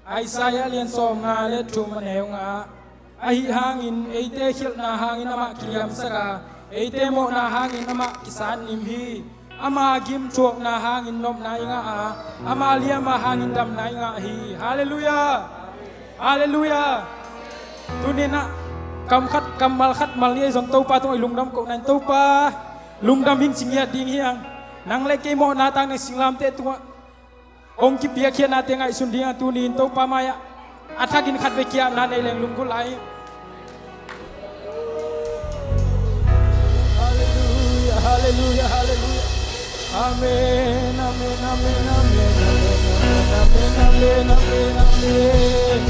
Isaiah lian som nga le tuman nga ahi hangin eite Hilh na hangin ama kiyam saka eite mo na hangin ama kisan imhi ama gim chuak na hangin nom na nga ama liam ma hangin dam na nga hi hallelujah hallelujah tunina kam khat kamal khat mal ye jong to pa tong lung dam ko nan to pa lung dam hing sing ya ding hiang nang le ke mo na tang ne Singlamteh tu ông kịp bia kia na tiếng ai xuân đi tu nín tàu pa maya athakin khát về kia na này leng lung cô lại hallelujah hallelujah hallelujah amen amen amen amen amen amen amen amen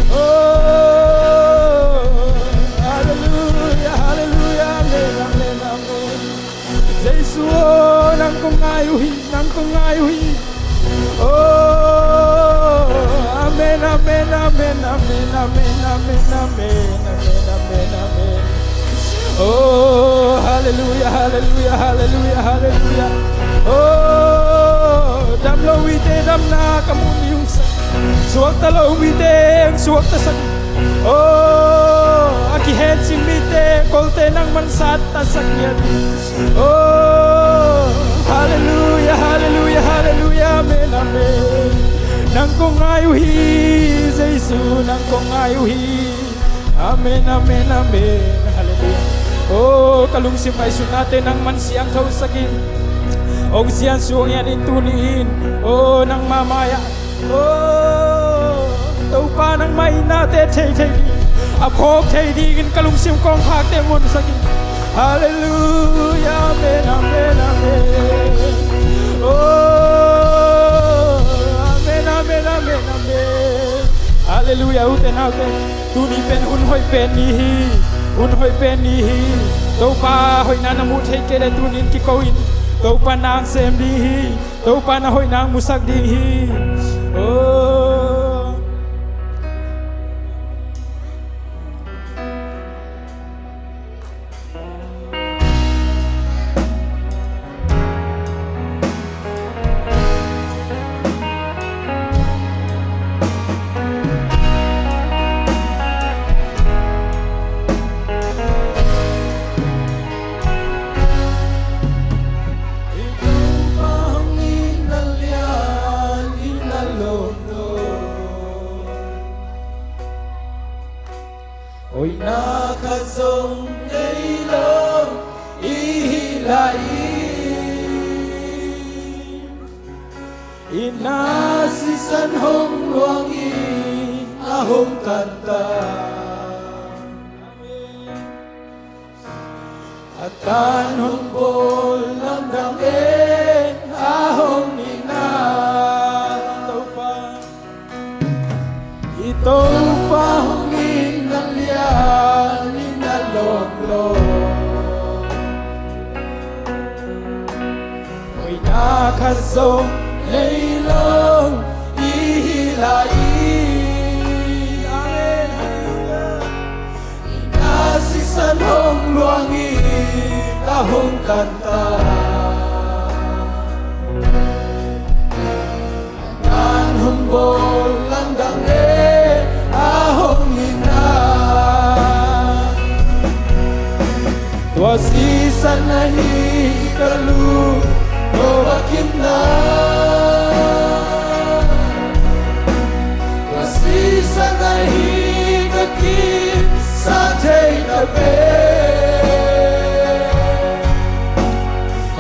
oh hallelujah hallelujah amen amen amen Giêsu nang công ai huy nang công ai huy oh amen amen amen amen amen amen amen amen amen amen oh hallelujah hallelujah hallelujah hallelujah oh dam lo wi te dam na kamun yung sa suak ta lo wi te suak ta sa oh aki hen sing mi te kol te nang mansat ta sakya oh hallelujah hallelujah hallelujah amen amen nang kong ayuhi Giêsu nang kong ayuhi amen amen amen hallelujah oh kalungsim ay sunate nang mansiang thau sakin og sian suang yan intuniin oh nang mamaya oh tau pa nang mai na te thei thei aphok thei di gin kalungsim kong phak te mon sakin hallelujah amen amen amen oh amen amen amen amen hallelujah uten uten tuni pen hun hoi pen ni hi tau pa hoi na namu thei ke le tunin ki koin tau pa nang sem di hi tau pa na hoi nang musak di hi oh ôi na khát sông đây lâu ý lại ina si san hong luang i a hong kanta atan hong bol nam dang e a hong ina tau pa ito pa hong in nang lian ina lom lom ôi na khát sông lấy lòng ý lại amen ina si san hong luang i ta hong kanta nan hong bol lang dang e a hong ina tua sisan na hi kalu no bakim na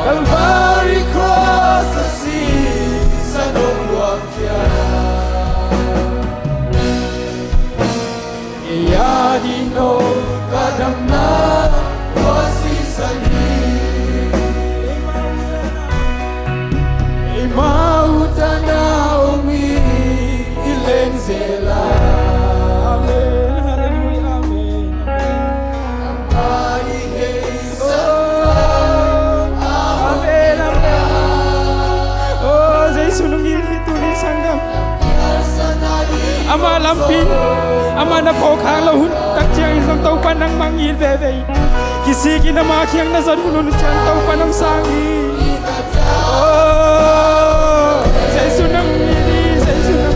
Calvary cross the sea, Son of Wakia. Iyadino kadamna Tua Sisan Imautana umi ilenzela. Ama lampin, ama na po khang la hun tak chiang isang tau pa nang mangil ve kisi ki na ma khiang na zan hunun chan tau pa nang sangi oh sai sunam ni sai sunam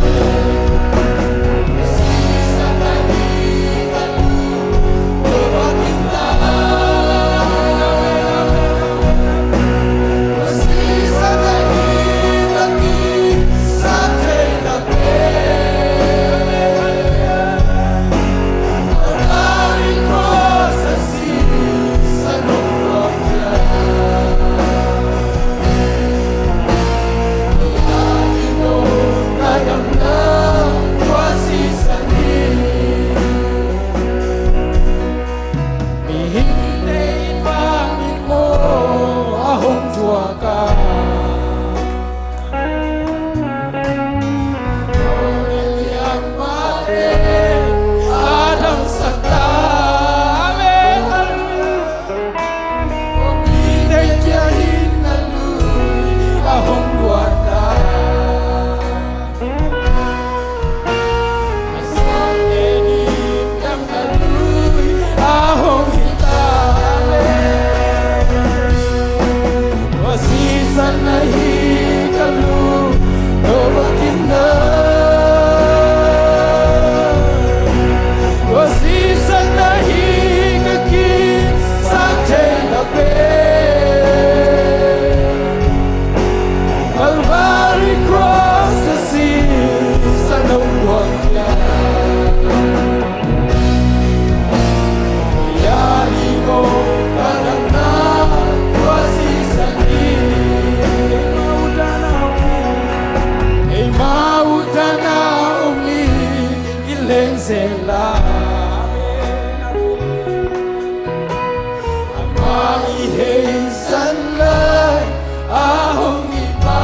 sela Amai hei san lai ahong ipa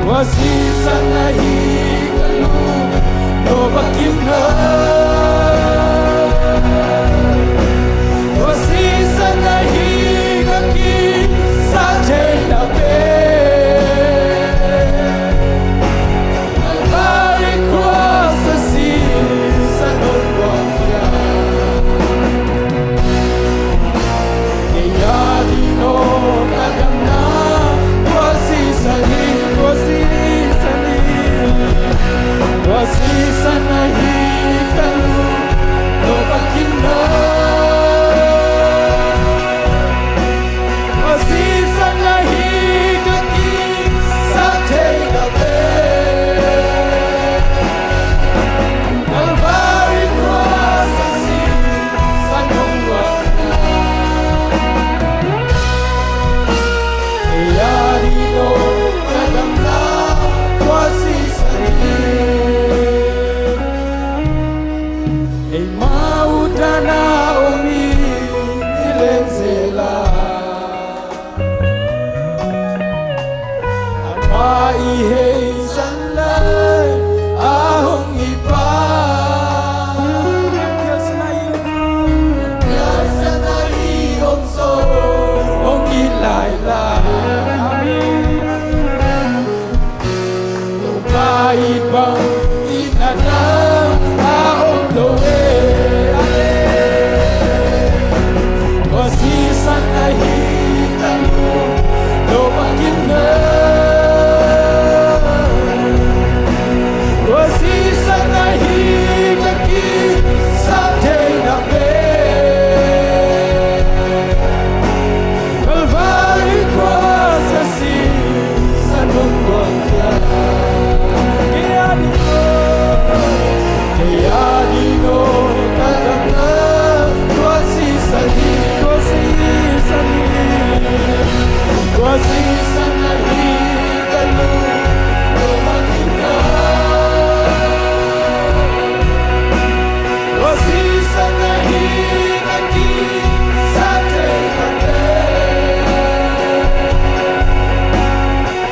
Tua Sisan na hikalu no bakimna Tua Sisan na hikaki sa jena be Nalbari kwa sa Sisan on wangya Kaya di no kagamna Tua Sisan Tua Sisan na hikalu no bakimna Tua Sisan na hikaki sa jena be Kalvari cross sa Sisan on wangya Kaya di no kagamna Tua Sisan Ei maudana omi dilenzela Amai hei san lai ahong ipa Biasa nai om so om ilai la Tupai bang inanang ahong loe Tua Sisan na hikalu no bakimna Tua Sisan na hikaki sa jena be Kalvari cross sa Sisan on wangya Kaya di no kagamna Tua Sisan Tua Sisan na hikalu no bakimna Tua Sisan na hikaki sa jena be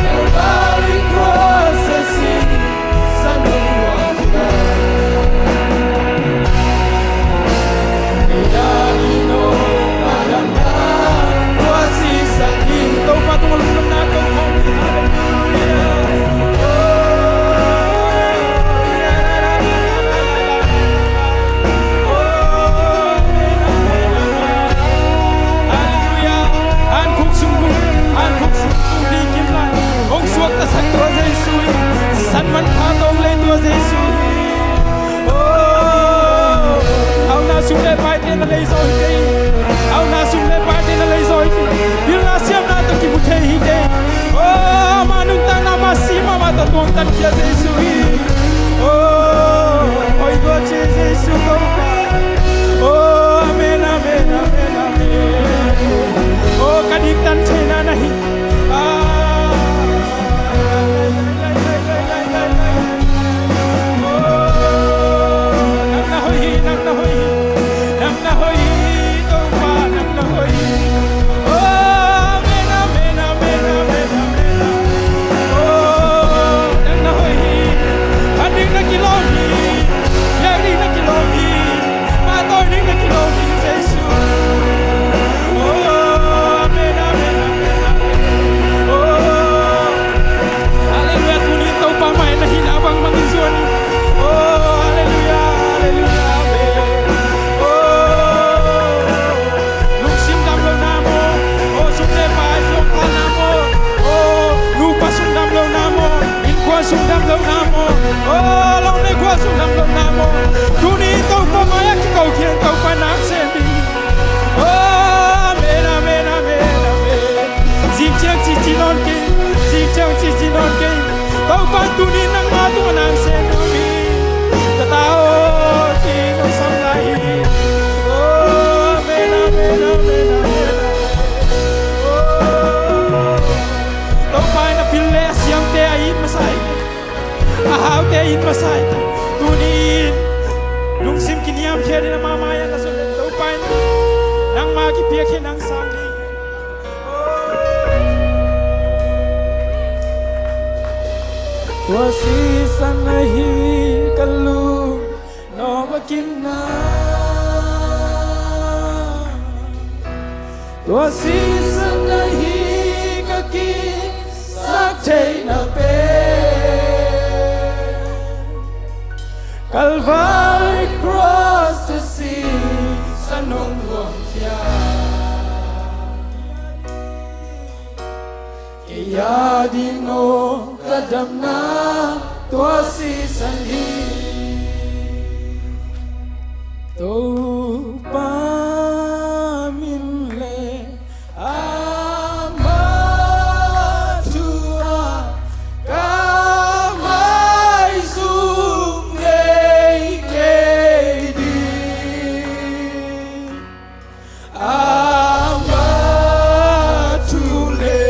Kalvari cross sa Sisan on wangya Kaya di no kagamna Tua Sisan Ito pa tumulong natin Hallelujah An khúc sung đi kim lại Ông suốt ta sẵn Tua Giêsu Sẵn vẫn phá tông lên Tua Giêsu Ao na sung lê bài tên là lấy rồi đi Ao na sung lê bài tên là lấy rồi đi Điều na siam na ta kì bút thầy hi đi Mà nung ta na mà si mà ta tuông tan kia Giêsu Ôi Tua Giêsu câu ba Amen amen amen amen Kadik tan chê na nahi Nam na hoi câu ba nam na hoi Amen amen amen amen amen Nam na hoi le Singlamteh Ah in masai ahau te in masai tunin lung sim kiniam khere na mama ya na sulit to pain nang ma ki pia khe nang sang ni Tua Sisan hi kalu no bakina Tua Sisan hi kaki sak thei na pe Calvary cross the sea sanong luang kia Kaya dino kadam na Tua Sisan hi To pa min le ama tua kamay sum ngay kay di ama tule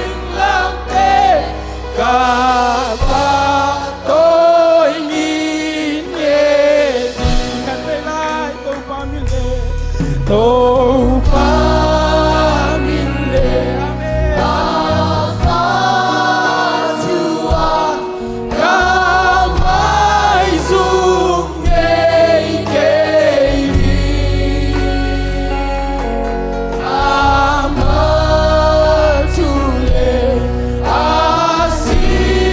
Singlamteh kapa tôi nhìn nghe kan ve lai to pa min le to pa min le ama tua kamay sum ngay kay di ama tule Singlamteh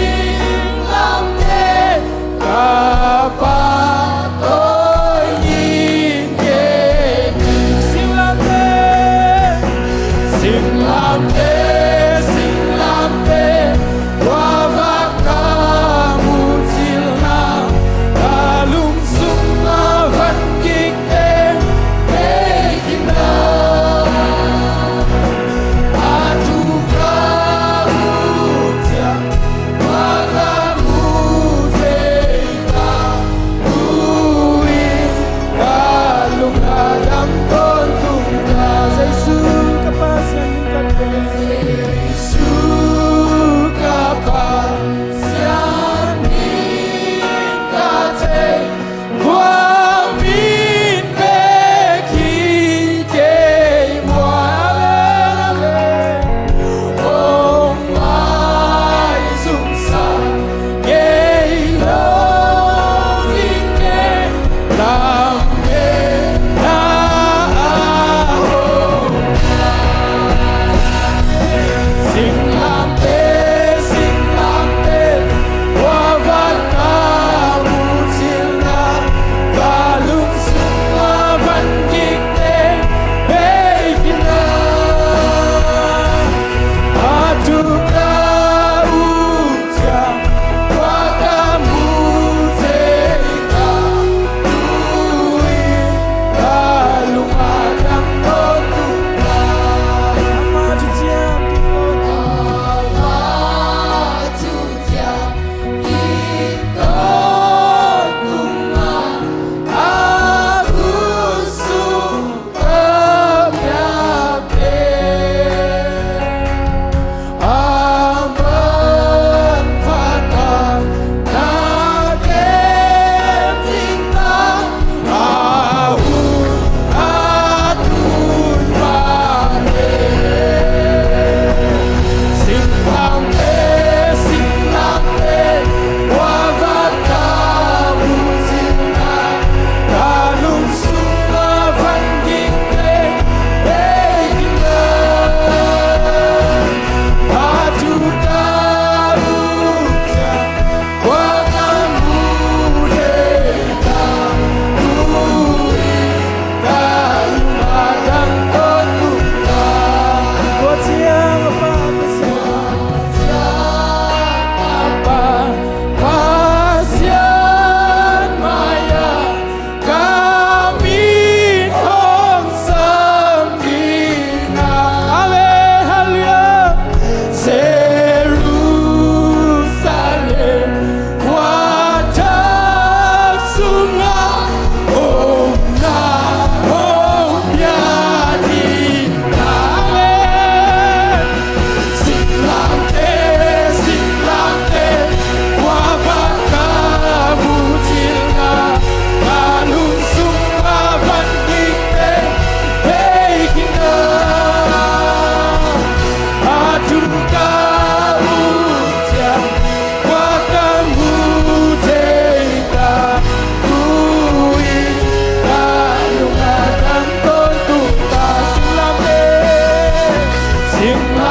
Welcome.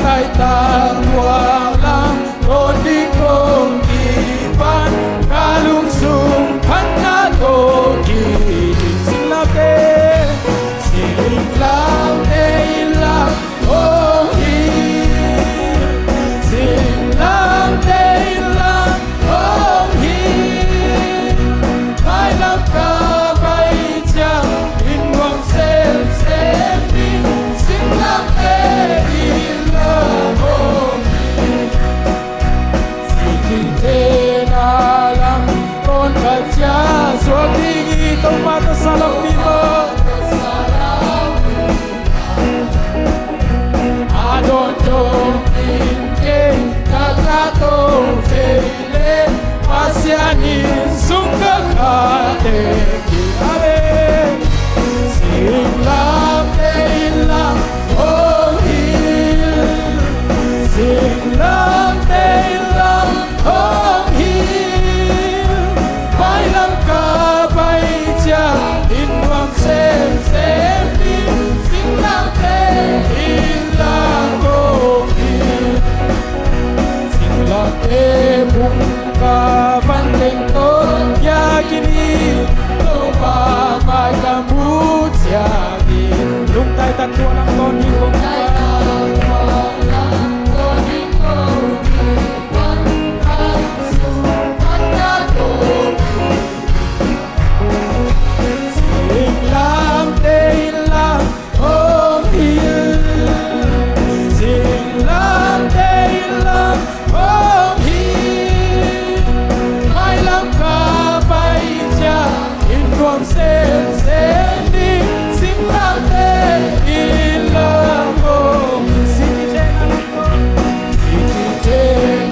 khai ta tua lang con đi con đi ban ca lung sung phan na to ki Singlamteh Singlamteh la oh Hilh Singlamteh la oh Hilh mai lam ca bay chang in wang xem đi Singlamteh la oh Hilh na lang con cả cha suốt đi tông mata salam pino Adonjo inke kakato sele pasiani sungka kate kiare Singlamteh la oh Hilh Singlamteh la oh Hilh mai lam ka bay cha in wang xem đi Singlamteh la oh Hilh Singlamteh bung ka van leng ton ya kini lo pa mai ka mu cha gi lung tai ta tua lang ton hi kong ta Singlamteh la oh Hilh Singlamteh la oh Hilh mai lam ka bay cha in wang xem đi Singlamteh la oh Singlamteh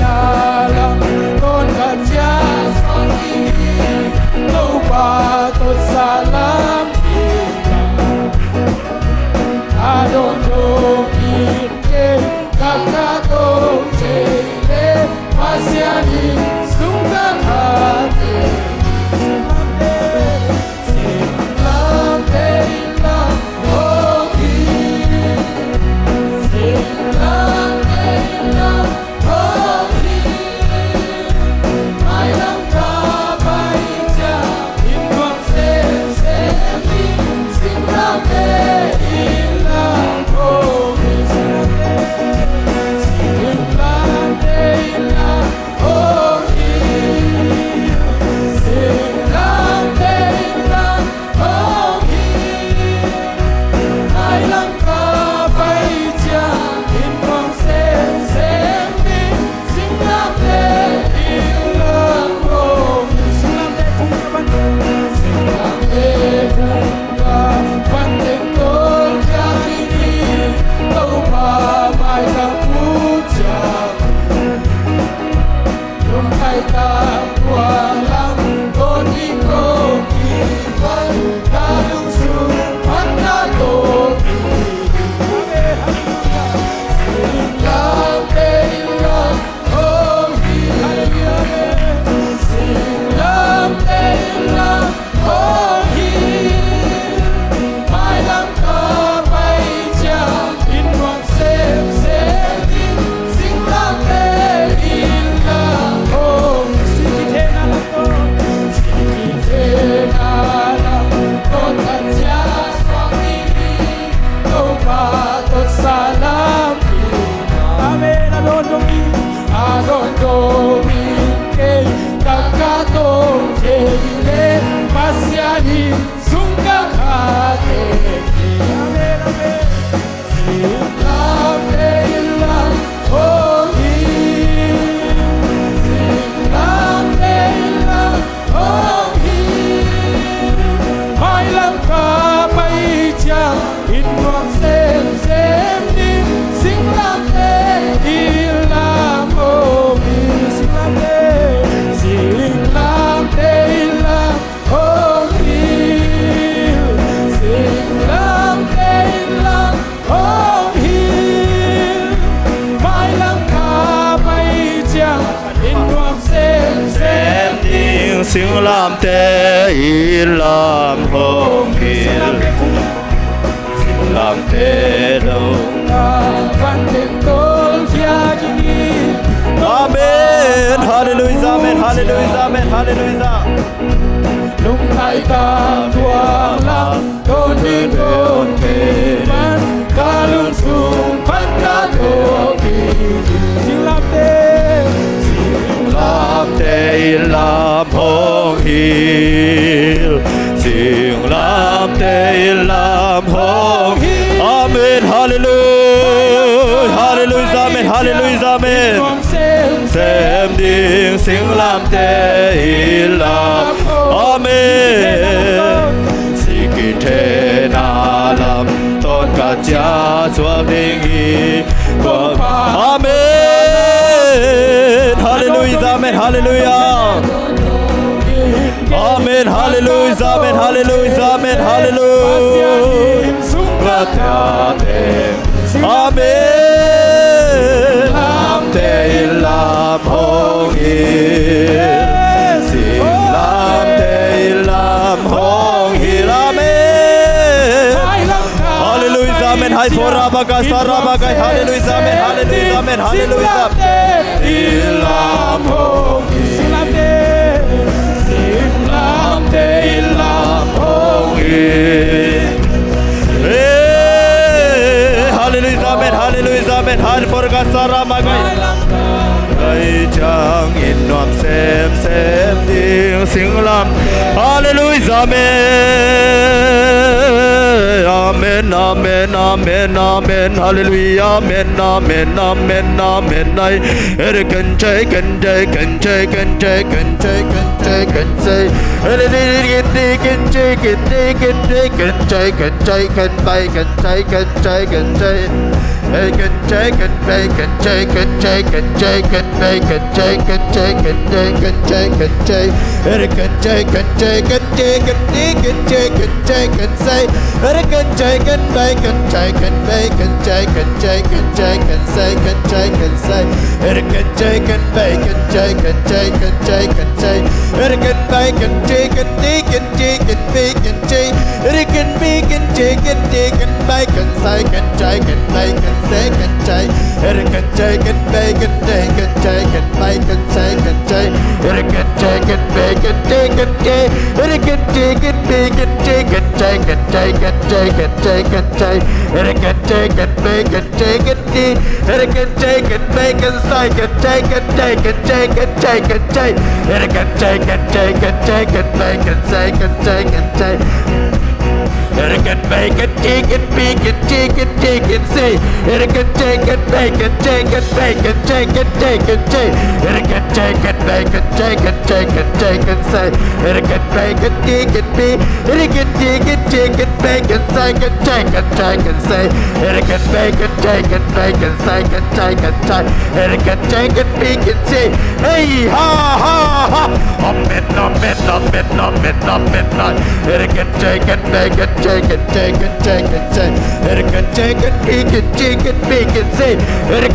na lam con cả cha son đi lâu ba tốt salam Adonjo inke kakato sele pasiani sungka kate Singlamteh la oh Hilh Singlamteh la oh Hilh mai lam ka bay cha in wang xem đi Singlamteh la oh Singlamteh la oh Hilh Singlamteh la oh Hilh mai lam ka bay cha in wang xem đi Singlamteh la oh Singlamteh kung kaban Singlamteh kung kaban leng ton ya kini lâu pa mai ka pu cha lung khai ta tua lang con đi con đi ban ca lung sung phan na to ki Singlamteh la oh Hilh Singlamteh la oh Hilh mai lam ka bay cha in wang xem đi Singlamteh la oh Singlamteh na lang con cả cha son đi lâu ba tốt salam Amen Adonjo inke kakato sele pasiani sungka kate Amen Singlamteh la oh Hilh Singlamteh la oh Hilh mai lam ka bay cha in wang xem đi Singlamteh la oh Hilh Singlamteh la oh Hilh Singlamteh la oh Hilh mai lam ka bay cha in wang xem đi Singlamteh lam hong Hilh Singlamteh đâu văn tiếng tôi hallelujah amen hallelujah lung tai tam thuang lam tôn đi tôn kề man ca lung sung phát ca tô kỳ Singlamteh Singlamteh lam hong Hilh Singlamteh lam hong Hilh amen hallelujah hallelujah amen hallelujah amen xem điên Singlamteh lam amen si kỳ thế na lam tôn cả cha chúa đình y amen hallelujah amen hallelujah amen hallelujah amen hallelujah amen hallelujah amen Singlamteh lam hong Hilh Singlamteh lam hong Hilh amen hallelujah amen hai forabagai sarabagai hallelujah amen hallelujah amen hallelujah lam hong Singlamteh lam hong Hilh hallelujah amen hallelujah amen hai forabagai sarabagai ai chang in nom xem tiếng Singlam hallelujah amen amen amen amen hallelujah amen amen amen amen này cần chơi cần chơi cần chơi cần chơi cần chơi cần chơi cần chơi hallelujah cần chơi cần chơi cần chơi cần chơi cần chơi cần bay cần chơi cần chơi cần chơi cần chơi cần bay cần chơi cần chơi cần chơi cần bay cần chơi cần chơi cần chơi cần chơi cần chơi cần chơi cần chơi cần chơi cần đi cần chơi cần chơi cần say cần chơi cần bay cần chơi cần bay cần chơi cần chơi cần chơi cần say cần chơi cần say cần chơi cần bay cần chơi cần chơi cần chơi cần chơi cần bay cần chơi cần đi cần chơi cần đi cần chơi cần bi cần chơi cần đi cần bay cần say cần chơi cần bay cần say cần chơi cần chơi cần bay cần chơi cần chơi cần bay cần say cần chơi cần chơi cần bay cần chơi cần chơi cần chơi cần bi cần chơi cần chơi cần chơi cần chơi cần chơi cần chơi cần chơi cần bay cần chơi cần đi cần chơi cần bay cần say cần chơi cần chơi cần chơi cần chơi cần chơi cần chơi cần chơi cần chơi cần bay cần say cần chơi cần chơi cần bay cần chi cần bi cần chi cần chi cần say cần chơi cần bay cần chơi cần bay cần chơi cần chơi cần chơi cần chơi cần bay cần chơi cần chơi cần chơi cần say cần bay cần chi cần bi cần chi cần chi cần bay cần say cần chơi cần chơi cần say cần bay cần chơi cần bay cần say cần chơi cần chơi cần chơi cần bi cần chi hey ha ha ha amen amen amen amen amen cần chơi cần bay cần chơi cần chơi cần chơi cần chơi cần chơi cần đi cần chi cần bi cần say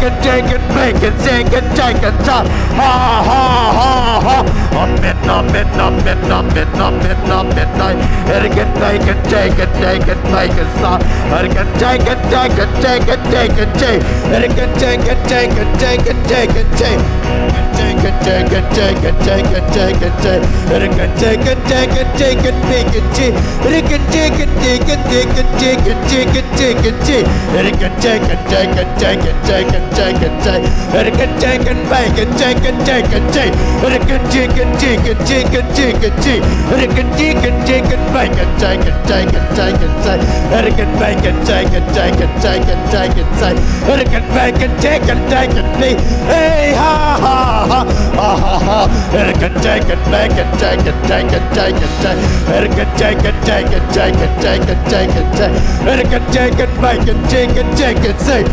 cần chơi cần bay cần say cần chơi cần chơi ha ha ha ha amen amen amen amen amen amen cần bay cần chơi cần chơi cần bay cần sa cần chơi cần chơi cần chơi cần chơi cần chơi cần chơi cần chơi cần chơi cần chơi cần chơi cần chơi cần chơi cần chơi cần chơi cần chơi cần chơi cần chơi cần chơi cần bi cần chi cần chơi cần chi cần chi cần chi cần chi cần chi cần chi cần chơi cần chơi cần chơi cần chơi cần chơi cần chơi cần chơi cần bay cần chơi cần chơi cần chơi cần chi cần chi cần chi cần chi cần chi cần chi cần chi cần bay cần chơi cần chơi cần chơi cần chơi cần bay cần chơi cần chơi cần chơi cần chơi cần chơi cần bay cần chơi cần chơi cần đi hey ha ha ha ha ha cần chơi cần bay cần chơi cần chơi cần chơi cần chơi cần chơi cần chơi cần chơi cần chơi cần chơi cần chơi cần chơi cần bay cần chơi cần chơi cần say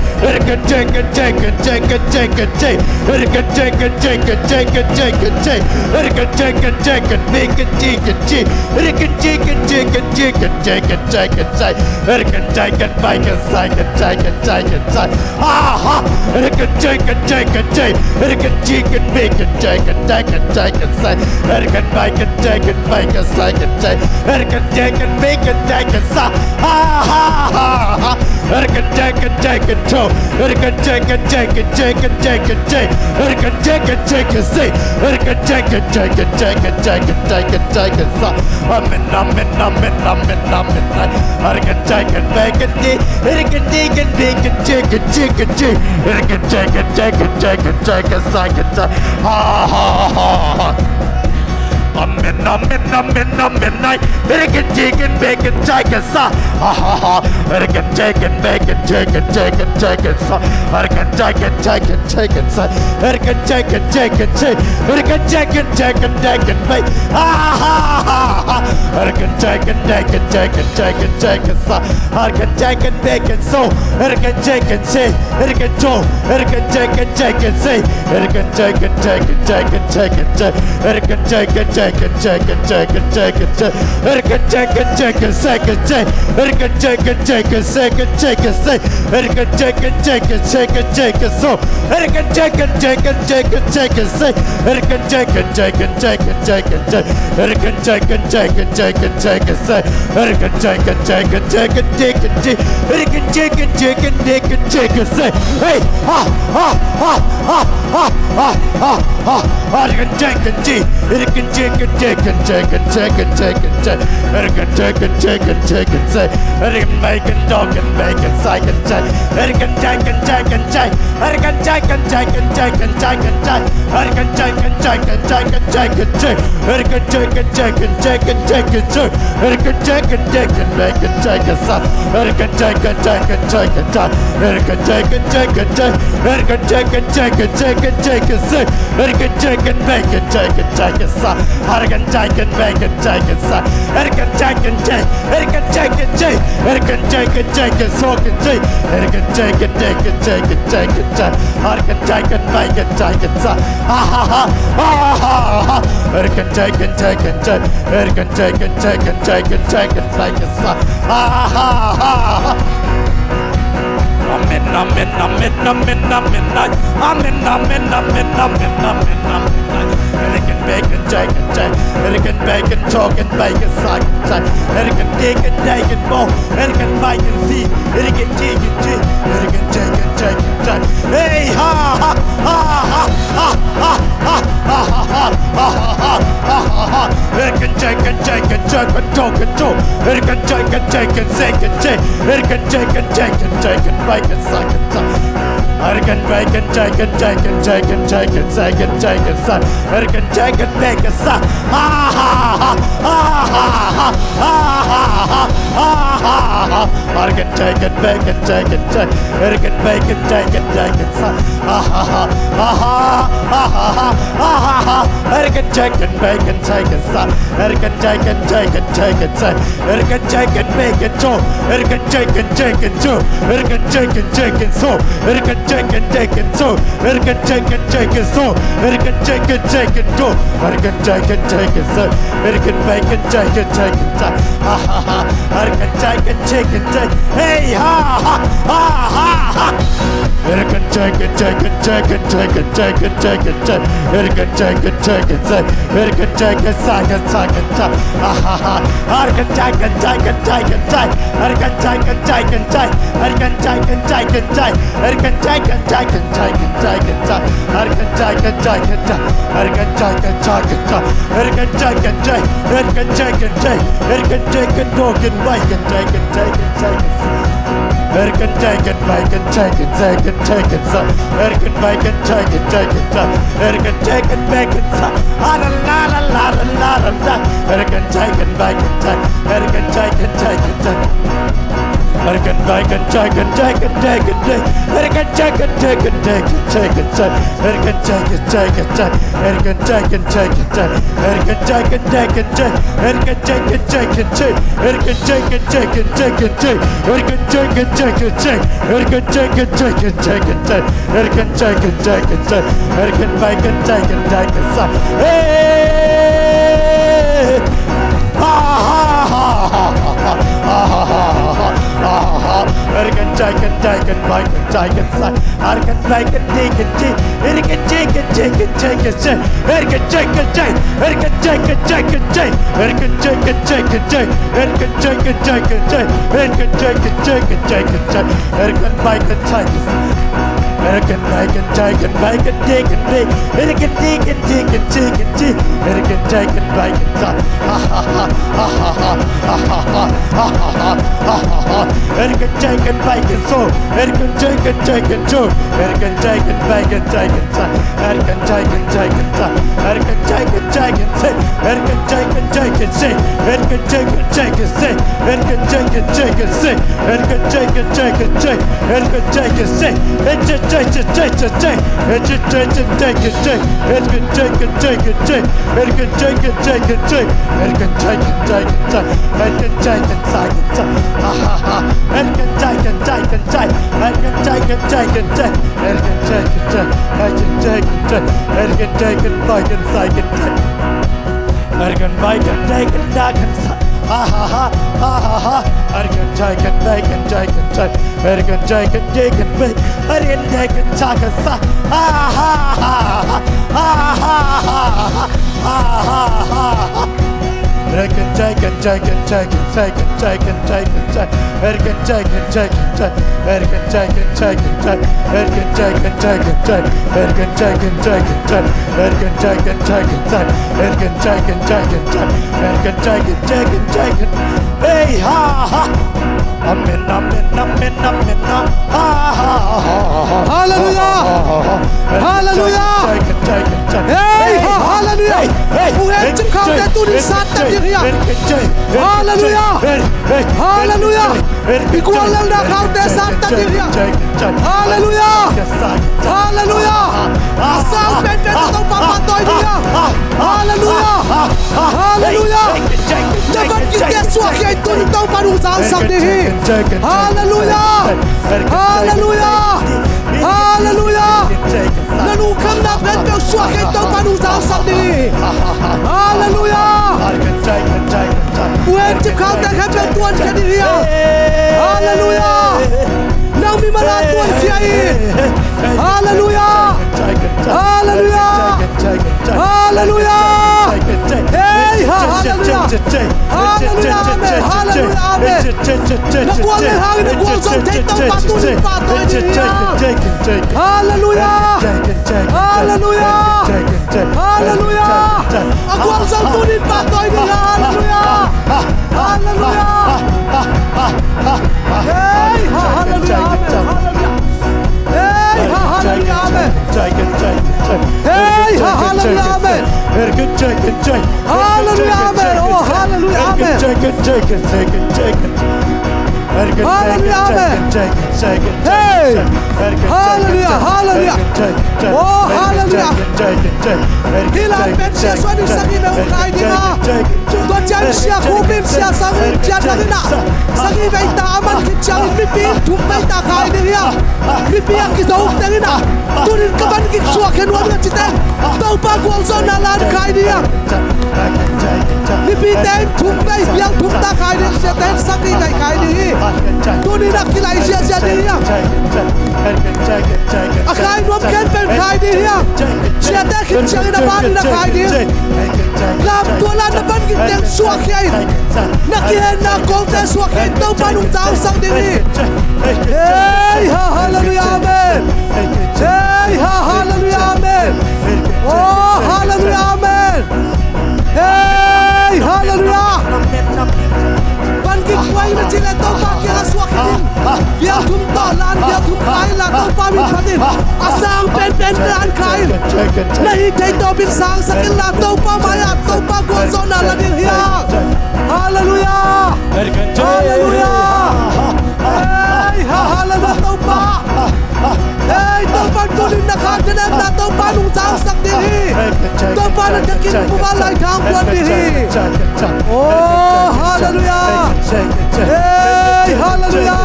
cần chơi cần chơi cần chơi cần chơi cần chơi cần chơi cần chơi cần chơi cần chơi cần chơi cần chơi cần chơi cần bi cần chi cần chi cần chi cần chi cần chi cần chơi cần chơi cần chơi cần chơi cần bay cần say cần chơi cần chơi cần chơi ha ha cần chơi cần chơi cần chơi cần chi cần can make it take it take it take it say it can make it take it make it say it take it can take it make it take it sa ha ha ha ha it can take it to it can take it take it take it take it take it can take it say it can take it take it take it take it take it take it sa amen amen amen amen amen it can take it make it it can take it make it take it take it take it can take it take it take it take it take it ha ha ha ha amen amen amen amen it can take it make it take it sa ha ha ha it can take it make it take it take it take it sa it can take it take it take it sa it can take it take it take it can take it take it take it make ha ha ha ha it can take it take it take it take it take it sa it can take it make it so it can take it say it can do it can take it say it can take it take it take it take it it can take it take it take it take it take it it can take it take it take it it can take it take it take it take it say it can take it take it take it take it so it can take it take it take it take it say it can take it take it take it take it it can take it take it take it take it say it can take it take it take it take it it can take it take it take it take it say hey ha ha ha ha ha ha ha ha it can take it it can take it take it take it take it take it it can take it take it take it say it can make it dog and make it say it can take it take it take it can take it take it take it take it it can take it take it take it take it it can take it take it take it take it it can take it take it make it take it sa it can take it take it take it it can take it take it it can take it take it take it take it say it can take it make it take it take it sa it can take it make it take it sa it can take it take it can take it take it can take it take it so can take it can take it take it take it take it it can take it make it take it sa ha ha ha ha ha it can take it take it it can take it take it take it take it take it sa ha ha ha amen amen amen amen amen amen amen amen amen amen amen it can make it take it take it can make it talk and make it say it can take it take it more it can make it see it can take it it can take it take it hey ha ha ha ha ha ha ha ha ha ha ha it can take it take it take it talk it talk it can take it take it take it it can take it take it take it make it say it can make it take it take it take it take it take it take it son it can take it make it son ha ha ha ha ha ha ha ha ha it can take it make it take it it can make it take it son ha ha ha ha ha ha ha it can take it make it take it son it can take it take it take it it can take it make it so it can take it so it can take it so it can take it so it can take it so it can take it so it can take it so it can make it take it ha ha ha it can take it hey ha ha ha ha it can take it it can take it it can take it it can take it ha ha ha it can take it it can take it it can take it it can take it it can take it it can take it take it I can take it take it I can take it take it I can take it take it can take it take it can take it dog and bike and take it take it take it I can take it make it take it take it take it I can make it take it take it I can take it make it la la la la la la I can take it make it take I can take it take it I can make it take it take it take it I can take it take it take it take it I can take it take it I can take it take it I can take it take it I can take it take it I can take it take it take it I can take it take it I can take it take it take it I can take it take it I can make it take it take it hey ha ha ha ha ha ha ha ergan jai kan jai kan bai kan jai kan sai argan bai kan di kan ji ergan jai kan jai kan jai kan sai ergan jai kan jai ergan jai kan jai kan jai ergan jai kan jai kan jai ergan jai kan jai kan jai ergan jai kan jai kan jai kan jai ergan bai kan jai ergan bai kan jai kan bai kan di kan di ergan di kan ji kan ji kan ji ergan jai kan bai kan jai ha ha ha ha ha ha ha ha ha ha ha ergan jai kan bai kan so ergan jai kan so ergan jai kan bai kan jai kan sai ergan jai kan jai kan sai ergan jai kan jai kan sai ergan jai kan jai kan sai ergan jai kan jai kan sai ergan jai kan jai kan sai ergan jai kan jai kan sai ergan jai kan sai ergan jai kan jai kan sai ergan jai kan jai kan sai ergan jai kan jai kan sai ergan jai kan jai kan sai ergan jai kan jai kan sai ergan jai kan sai kan sai ha ha ha ergan jai kan jai kan sai ergan jai kan jai kan sai ergan jai kan jai ergan jai kan jai ergan jai kan bai kan sai kan sai ergan bai kan jai kan da kan sai ha ha ha ha ha ha ergan jai kan bai kan jai kan sai ergan jai kan jai kan bai ergan jai kan sai kan sai ha ha ha ha ha ha ha ha ha ergan jai kan jai kan jai kan sai kan jai kan jai kan jai ergan jai kan jai kan jai ergan jai kan jai kan jai ergan jai kan jai kan jai ergan jai kan jai kan jai ergan jai kan jai kan jai ergan jai kan jai kan jai ergan jai kan jai kan jai kan hey ha ha amen amen amen amen ha ha ha Hallelujah Hallelujah Hey Hallelujah Bukan kau dah tulis satan dia Hallelujah Hallelujah Ikualan dah kau dah satan dia Hallelujah Hallelujah Asal benda atau pamatoi dia Hallelujah Hallelujah Jangan kita suaka itu tahu pada usaha sakti Hallelujah Hallelujah Hallelujah Nanu kam nak benda suaka itu pada usaha sakti Hallelujah Bukan kau dah kan Tuhan jadi dia Hallelujah Nang mimala Tuhan kiai Hallelujah Hallelujah Hallelujah Hey Hallelujah Hallelujah Amen Hallelujah Amen Nak buang lehang nak buang zon tetau batu ni patoi dia Hallelujah Hallelujah Hallelujah Aku buang zon tu ni patoi dia Hallelujah Hallelujah Hey Hallelujah Amen Hey Hallelujah Amen Hey Hallelujah Amen Hallelujah Amen Oh Hallelujah Amen Hallelujah Amen Hey Hallelujah Hallelujah Oh Hallelujah Hilh pensia suami sangi meukai dia Tuan jan sia kubim sia sangi jan dagina sangi baita aman kijang mipi tumpai ta kai dia mipi yang kisau dagina turin kaban kisua kenwan ngaciten tau pa kual zona lan kai dia mipi ten tumpai yang tumta kai dia sia ten sangi kai dia turin nak kilai sia dia akai nom ken pen kai dia sia ten kijang na ban na kai dia lam tuan na ban kijang suak kiai nak kiai nak kong ten suak kiai tau panung tau sang diri hey hallelujah amen hey hallelujah amen oh hallelujah amen hey hallelujah ban ki kwai na chile tau pa ki suak kiai biar thum to lan biar thum kai la tau pa min phatin asang pen lan kai nahi thai to bin sang sakin la tau pa maya tau pa ko zona la din hia hallelujah hallelujah hey hallelujah tau pa hey tau pa tunin na khaten na tau pa nung sang sak dihi tau pa na takin bunga lai khang kwan dihi oh hallelujah hey hallelujah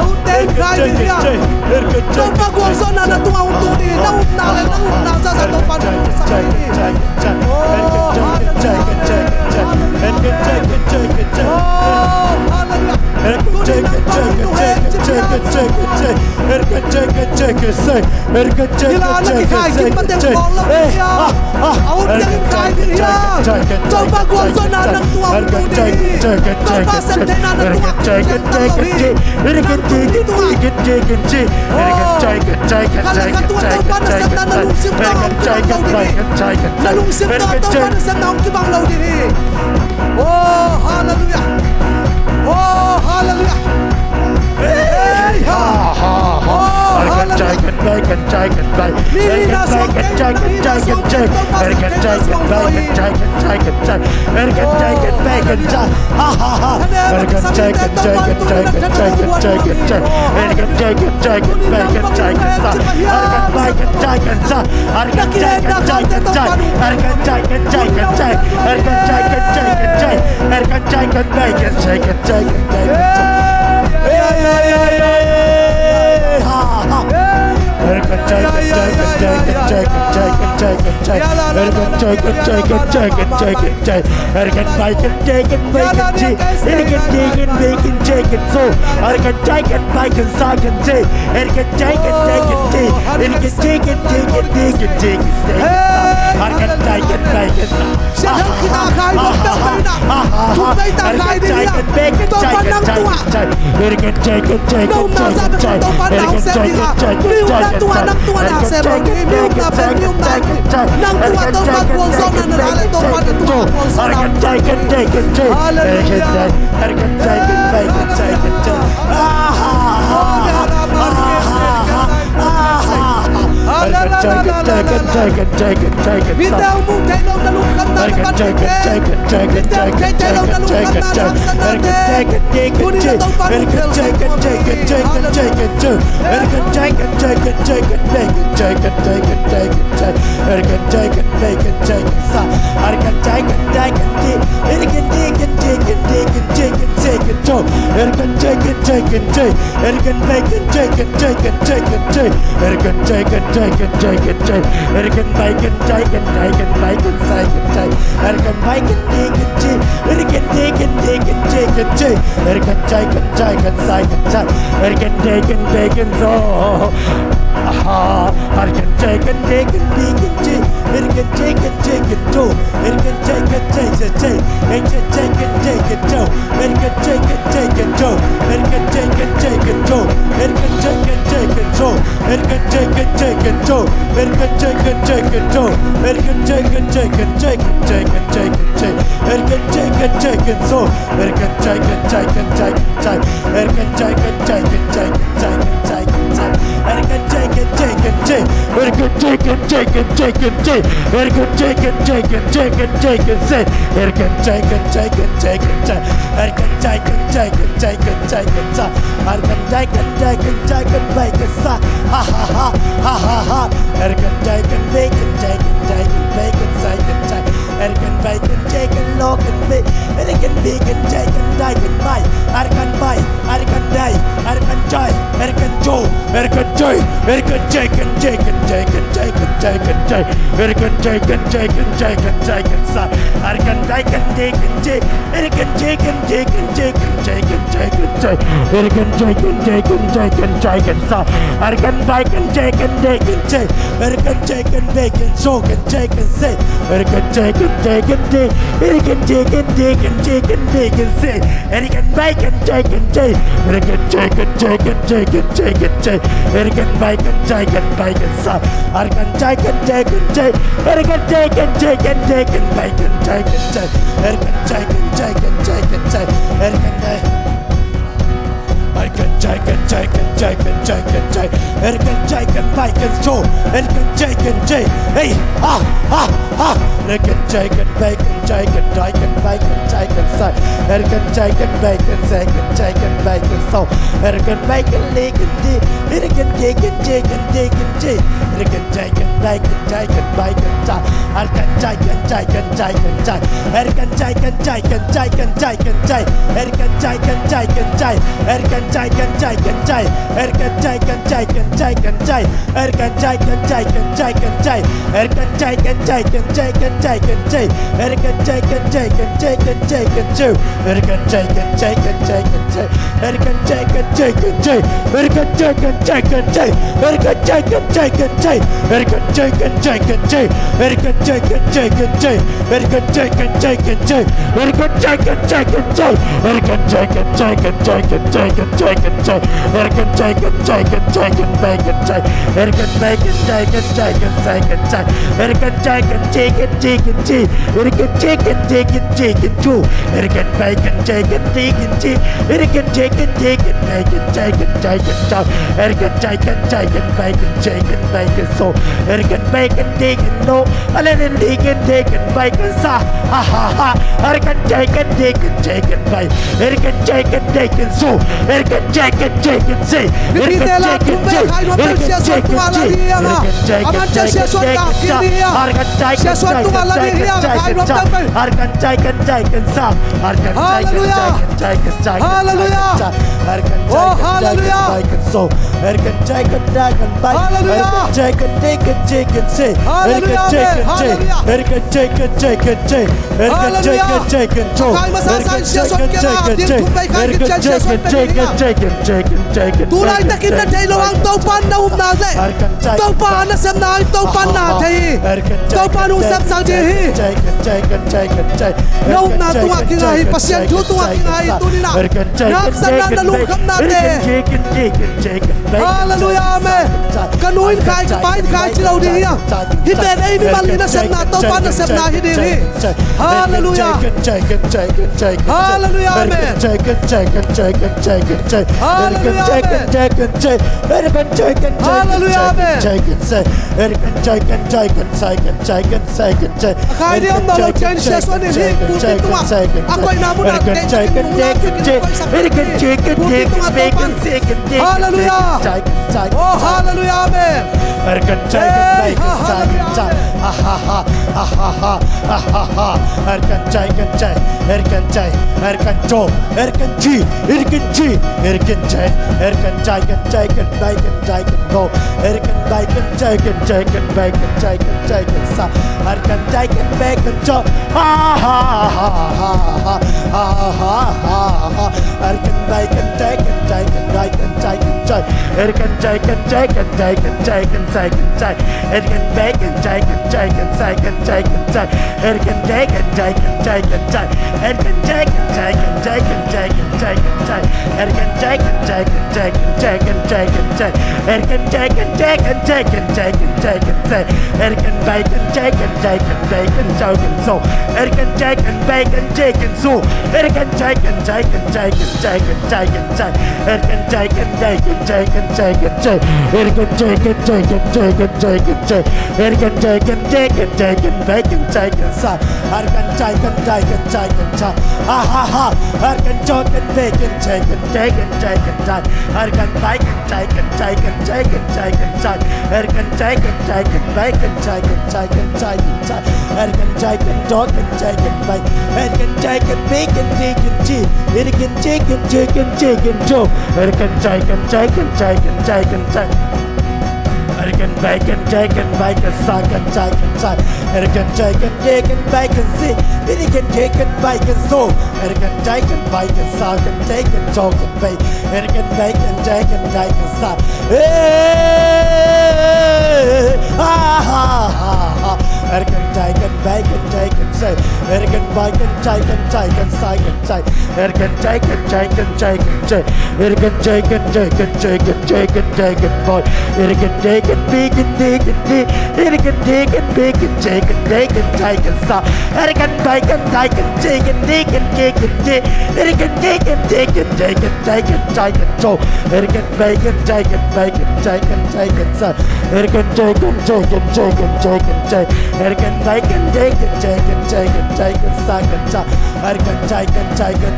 au ten kai dihi tau pa ko zona na tu au tu di na za tau pa sak dihi oh hallelujah oh hallelujah Oh, hallelujah. Oh, hallelujah. Hey, ha, ha, ha. Erkan Jagan Bacon Jagan Bacon Jagan Erkan Jagan Jagan Jagan Jagan Erkan Jagan Jagan Jagan Jagan Jagan Erkan Jagan Jagan Jagan Erkan Jagan Jagan Jagan Erkan Jagan Jagan Jagan Jagan Erkan Jagan Jagan Jagan Jagan Erkan Jagan Jagan Jagan Jagan Jagan Erkan Jagan Jagan Jagan Jagan Jagan Erkan Jagan Jagan Jagan Jagan Erkan Jagan Jagan Jagan Erkan Jagan Jagan Jagan Erkan Jagan Jagan Jagan Erkan Jagan Jagan Jagan Erkan Jagan Jagan Jagan Erkan Jagan Jagan Jagan Erkan Jagan Jagan Jagan Erkan Jagan Jagan Jagan Jagan Jagan Jagan Erkan Jagan Jagan Jagan Bacon Jagan Erkan Bacon Jagan Jagan Jagan Jagan Erkan Jagan Jagan Jagan Jagan Erkan Jagan Jagan Jagan Jagan Erkan Bacon Jagan Jagan Jagan Erkan Jagan Jagan Bacon Jagan Jagan Jagan Erkan Jagan Jagan Bacon Jagan Bacon so Erkan Bacon Jagan no Alanin Jagan Jagan Bacon sa ha ha ha Erkan Jagan Jagan Jagan Bacon Erkan Jagan Jagan so Erkan Jagan Jagan say Erkan Jagan Jagan Erkan Jagan Jagan Aman Jagan Jagan sa Erkan Jagan Jagan Jagan Jagan Erkan Jagan Jagan sa Erkan Jagan Jagan Jagan Hallelujah Erkan Jagan Jagan so Erkan Jagan Jagan Erkan Jagan Jagan Jagan say Erkan Jagan Jagan Erkan Jagan Jagan Jagan Erkan Jagan Jagan so Erkan Jagan Jagan Erkan Jagan Jagan Jagan Jagan Tulay takin na tayo ang taupan na umnase. Taupan na sam na taupan na tayo. Taupan usap sang jehi. Na umna tunga kingahi pasyan ju tunga kingahi tunina. Naksan na nalungkam natin. Hallelujah amen. Kanuin kai kapain kai chilaw diya. Hiben ay mi malina sam na taupan na sam na hidiri. Hallelujah. Hallelujah amen. Hallelujah amen. Akay di ang daw chen siya so ni hi puti tunga. Ako ay namo na Hallelujah. Oh hallelujah amen. Erkan Jagan Bacon Jagan ha ha ha ha ha ha ha Erkan Jagan Jagan Erkan Jagan Erkan Jo Erkan G Erkan G Erkan Jagan Erkan Jagan Jagan Bacon Jagan no Erkan Bacon Jagan Jagan Bacon Jagan Jagan sa Erkan Jagan Bacon Jo ha ha ha ha ha ha ha ha Erkan Bacon Jagan Jagan Bacon Jagan Jagan Erkan Jagan Jagan Jagan Jagan Jagan Jagan Erkan Bacon Jagan Jagan Jagan Jagan Jagan Erkan Jagan Jagan Jagan Jagan Erkan Jagan Jagan Jagan Jagan Jagan Jagan Erkan Jagan Jagan Jagan Jagan Jagan Jagan Erkan Jagan Jagan Jagan Jagan Jagan Jagan Erkan Bacon Jagan Jagan Bacon Jagan so Erkan Jagan Bacon Jagan so Erkan Jagan Jagan Jagan Jagan Jagan Jagan Erkan Jagan Jagan Jagan Jagan Jagan Erkan Jagan Jagan Jagan Jagan Jagan Erkan Jagan Jagan Jagan Bacon Jagan sa Erkan Jagan Jagan Jagan Jagan ha ha ha Erkan Jagan Bacon Jagan Jagan Jagan Jagan Erkan Bacon Jagan Jagan Jagan Jagan Jagan Erkan Jagan Jagan Bacon Jagan Jagan Jagan Jagan Erkan Jagan Jagan Jagan Bacon Erkan Jagan Bacon Jagan Jagan Erkan Jagan Jagan Jagan Jagan Erkan Jagan Jagan Jagan Jagan Jagan Erkan Bacon Jagan Bacon Sagan Jagan Jagan Erkan Jagan Jagan Bacon see Erkan Jagan Bacon so Erkan Jagan Bacon Sagan Jagan Jagan Bacon Erkan Bacon Jagan Jagan sa ha ha ha Erkan Jagan Bacon Jagan say Erkan Bacon Jagan Jagan Sagan Jagan Erkan Jagan Jagan Jagan Jagan Erkan Jagan Jagan Jagan Jagan Jagan boy Erkan Jagan Bacon Jagan Erkan Jagan Bacon Jagan Jagan Jagan sa Erkan Bacon Jagan Jagan Jagan Jagan Erkan Jagan Jagan Jagan Jagan Jagan so Erkan Bacon Jagan Bacon Jagan Jagan sa Erkan Jagan Jagan Jagan Jagan Jagan Erkan Bacon Jagan Jagan Jagan Jagan Sagan sa Erkan Jagan Jagan